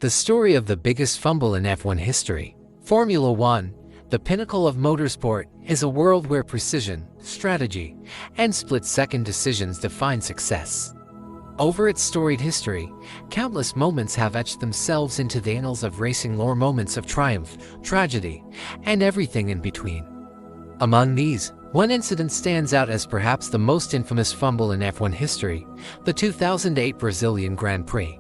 The story of the biggest fumble in F1 history. Formula One, the pinnacle of motorsport, is a world where precision, strategy, and split-second decisions define success. Over its storied history, countless moments have etched themselves into the annals of racing lore, moments of triumph, tragedy, and everything in between. Among these, one incident stands out as perhaps the most infamous fumble in F1 history, the 2008 Brazilian Grand Prix.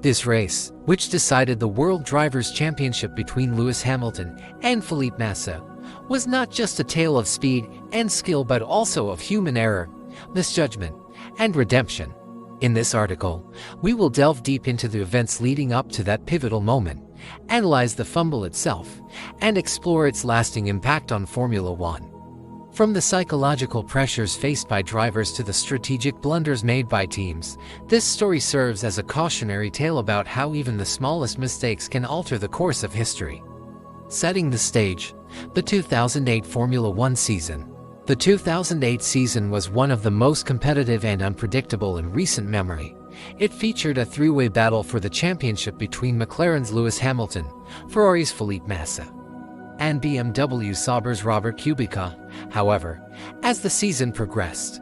This race, which decided the World Drivers' Championship between Lewis Hamilton and Philippe Massa, was not just a tale of speed and skill but also of human error, misjudgment, and redemption. In this article, we will delve deep into the events leading up to that pivotal moment, analyze the fumble itself, and explore its lasting impact on Formula One. From the psychological pressures faced by drivers to the strategic blunders made by teams, this story serves as a cautionary tale about how even the smallest mistakes can alter the course of history. Setting the stage, the 2008 Formula One season. The 2008 season was one of the most competitive and unpredictable in recent memory. It featured a three-way battle for the championship between McLaren's Lewis Hamilton, Ferrari's Felipe Massa, and BMW Sauber's Robert Kubica. However, as the season progressed,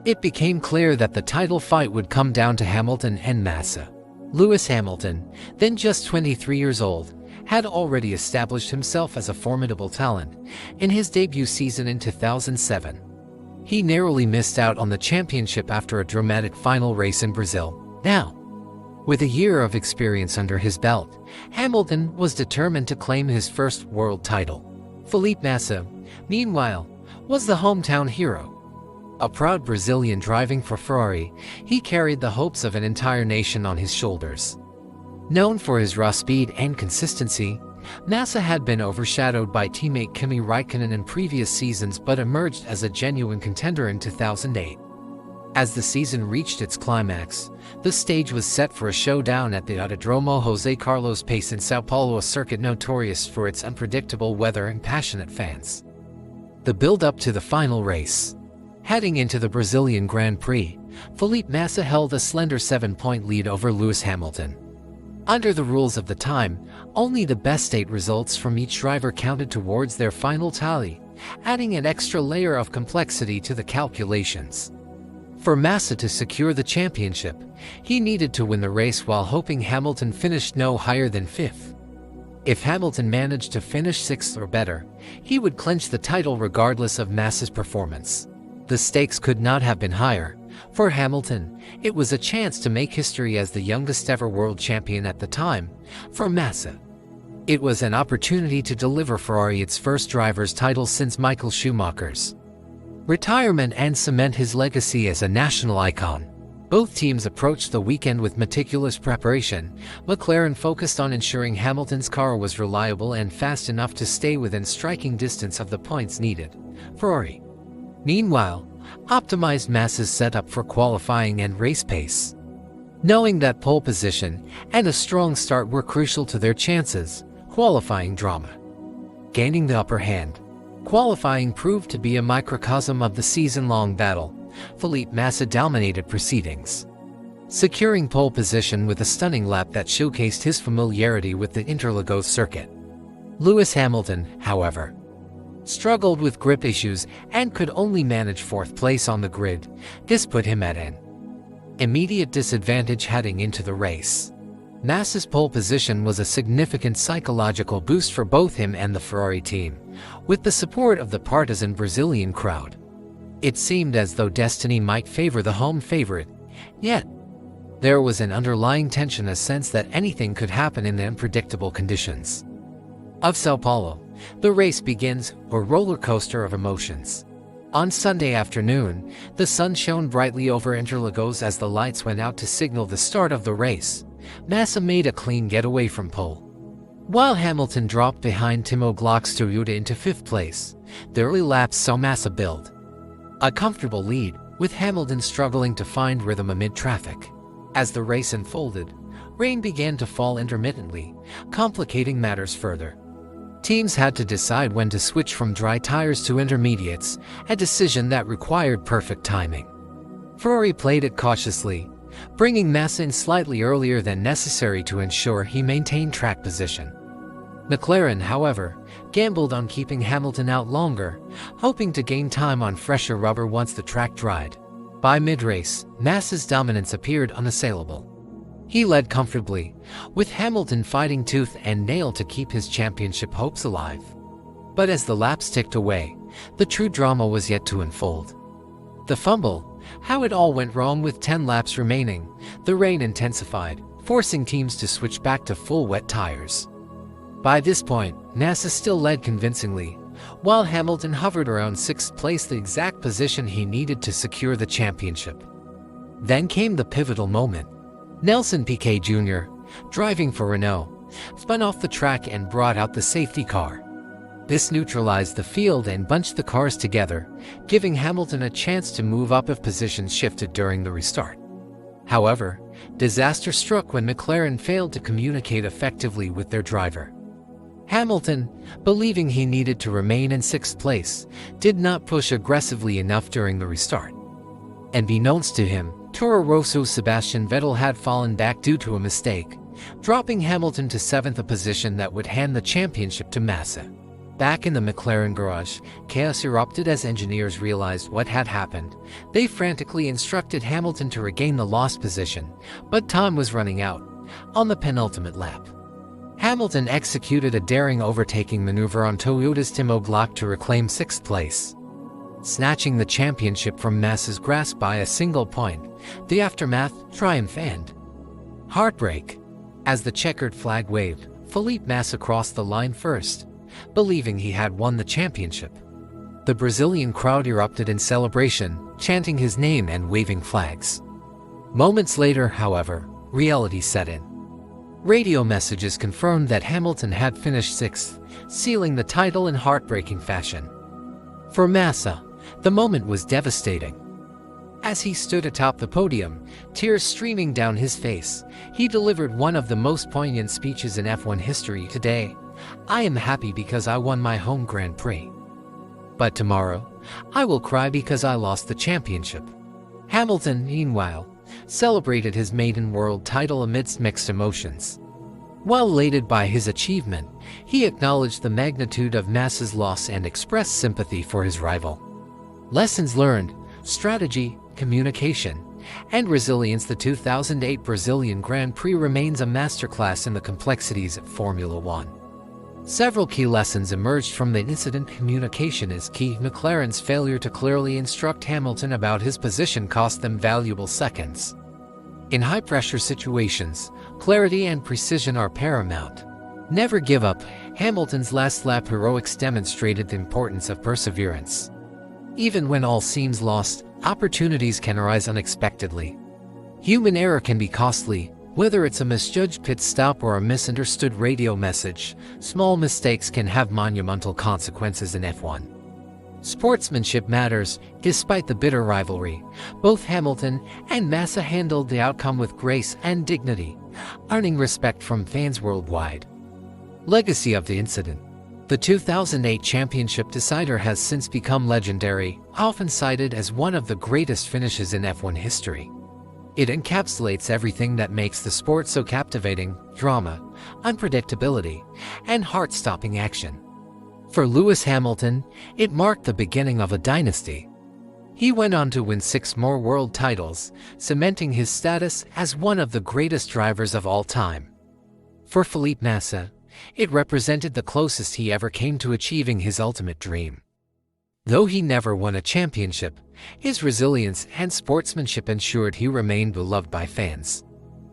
it became clear that the title fight would come down to Hamilton and Massa. Lewis Hamilton, then just 23 years old, had already established himself as a formidable talent in his debut season in 2007. He narrowly missed out on the championship after a dramatic final race in Brazil. Now, with a year of experience under his belt, Hamilton was determined to claim his first world title. Felipe Massa, meanwhile, was the hometown hero. A proud Brazilian driving for Ferrari, he carried the hopes of an entire nation on his shoulders. Known for his raw speed and consistency, Massa had been overshadowed by teammate Kimi Räikkönen in previous seasons but emerged as a genuine contender in 2008. As the season reached its climax, the stage was set for a showdown at the Autodromo José Carlos Pace in São Paulo, a circuit notorious for its unpredictable weather and passionate fans. The build-up to the final race. Heading into the Brazilian Grand Prix, Felipe Massa held a slender 7-point lead over Lewis Hamilton. Under the rules of the time, only the best 8 results from each driver counted towards their final tally, adding an extra layer of complexity to the calculations. For Massa to secure the championship, he needed to win the race while hoping Hamilton finished no higher than 5th. If Hamilton managed to finish 6th or better, he would clinch the title regardless of Massa's performance. The stakes could not have been higher. For Hamilton, it was a chance to make history as the youngest ever world champion at the time. For Massa, it was an opportunity to deliver Ferrari its first driver's title since Michael Schumacher's retirement and cement his legacy as a national icon. Both teams approached the weekend with meticulous preparation. McLaren focused on ensuring Hamilton's car was reliable and fast enough to stay within striking distance of the points needed. Ferrari, meanwhile, optimized Massa's setup for qualifying and race pace. Knowing that pole position and a strong start were crucial to their chances, qualifying drama gaining the upper hand. Qualifying proved to be a microcosm of the season-long battle. Felipe Massa dominated proceedings, securing pole position with a stunning lap that showcased his familiarity with the Interlagos circuit. Lewis Hamilton, however, struggled with grip issues and could only manage 4th place on the grid. This put him at an immediate disadvantage heading into the race. Massa's pole position was a significant psychological boost for both him and the Ferrari team, with the support of the partisan Brazilian crowd. It seemed as though destiny might favor the home favorite, yet there was an underlying tension, a sense that anything could happen in the unpredictable conditions of São Paulo. The race begins, a roller coaster of emotions. On Sunday afternoon, the sun shone brightly over Interlagos as the lights went out to signal the start of the race. Massa made a clean getaway from pole, while Hamilton dropped behind Timo Glock's Toyota into 5th place. The early laps saw Massa build a comfortable lead, with Hamilton struggling to find rhythm amid traffic. As the race unfolded, rain began to fall intermittently, complicating matters further. Teams had to decide when to switch from dry tires to intermediates, a decision that required perfect timing. Ferrari played it cautiously, bringing Massa in slightly earlier than necessary to ensure he maintained track position. McLaren, however, gambled on keeping Hamilton out longer, hoping to gain time on fresher rubber once the track dried. By mid-race, Massa's dominance appeared unassailable. He led comfortably, with Hamilton fighting tooth and nail to keep his championship hopes alive. But as the laps ticked away, the true drama was yet to unfold. The fumble, how it all went wrong with 10 laps remaining. The rain intensified, forcing teams to switch back to full wet tires. By this point, Massa still led convincingly, while Hamilton hovered around 6th place, the exact position he needed to secure the championship. Then came the pivotal moment. Nelson Piquet Jr., driving for Renault, spun off the track and brought out the safety car. This neutralized the field and bunched the cars together, giving Hamilton a chance to move up if positions shifted during the restart. However, disaster struck when McLaren failed to communicate effectively with their driver. Hamilton, believing he needed to remain in 6th place, did not push aggressively enough during the restart. Unbeknownst to him, Toro Rosso's Sebastian Vettel had fallen back due to a mistake, dropping Hamilton to 7th, a position that would hand the championship to Massa. Back in the McLaren garage, chaos erupted as engineers realized what had happened. They frantically instructed Hamilton to regain the lost position, but time was running out. On the penultimate lap, Hamilton executed a daring overtaking maneuver on Toyota's Timo Glock to reclaim 6th place. Snatching the championship from Massa's grasp by a single point, the aftermath, triumph and heartbreak. As the checkered flag waved, Philippe Massa crossed the line first, believing he had won the championship. The Brazilian crowd erupted in celebration, chanting his name and waving flags. Moments later, however, reality set in. Radio messages confirmed that Hamilton had finished 6th, sealing the title in heartbreaking fashion. For Massa, the moment was devastating. As he stood atop the podium, tears streaming down his face, he delivered one of the most poignant speeches in F1 history. "Today, I am happy because I won my home Grand Prix. But tomorrow, I will cry because I lost the championship." Hamilton, meanwhile, celebrated his maiden world title amidst mixed emotions. While elated by his achievement, he acknowledged the magnitude of Massa's loss and expressed sympathy for his rival. Lessons learned, strategy, communication, and resilience. The 2008 Brazilian Grand Prix remains a masterclass in the complexities of Formula One. Several key lessons emerged from the incident. Communication is key. McLaren's failure to clearly instruct Hamilton about his position cost them valuable seconds. In high-pressure situations, clarity and precision are paramount. Never give up. Hamilton's last lap heroics demonstrated the importance of perseverance. Even when all seems lost, opportunities can arise unexpectedly. Human error can be costly. Whether it's a misjudged pit stop or a misunderstood radio message, small mistakes can have monumental consequences in F1. Sportsmanship matters. Despite the bitter rivalry, both Hamilton and Massa handled the outcome with grace and dignity, earning respect from fans worldwide. Legacy of the incident. The 2008 championship decider has since become legendary, often cited as one of the greatest finishes in F1 history. It encapsulates everything that makes the sport so captivating: drama, unpredictability, and heart-stopping action. For Lewis Hamilton, it marked the beginning of a dynasty. He went on to win 6 more world titles, cementing his status as one of the greatest drivers of all time. For Philippe Massa, it represented the closest he ever came to achieving his ultimate dream. Though he never won a championship, his resilience and sportsmanship ensured he remained beloved by fans.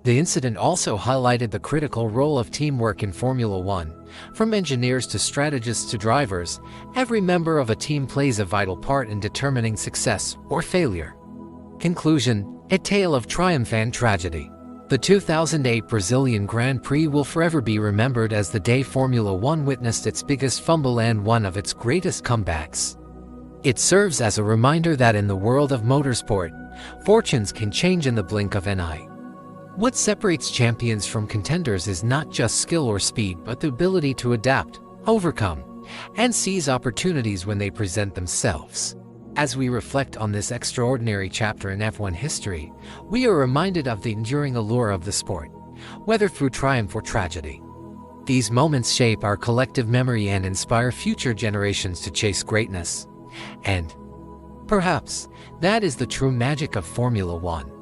The incident also highlighted the critical role of teamwork in Formula One. From engineers to strategists to drivers, every member of a team plays a vital part in determining success or failure. Conclusion: a tale of triumph and tragedy. The 2008 Brazilian Grand Prix will forever be remembered as the day Formula One witnessed its biggest fumble and one of its greatest comebacks. It serves as a reminder that in the world of motorsport, fortunes can change in the blink of an eye. What separates champions from contenders is not just skill or speed, but the ability to adapt, overcome, and seize opportunities when they present themselves. As we reflect on this extraordinary chapter in F1 history, we are reminded of the enduring allure of the sport, whether through triumph or tragedy. These moments shape our collective memory and inspire future generations to chase greatness. And perhaps that is the true magic of Formula One.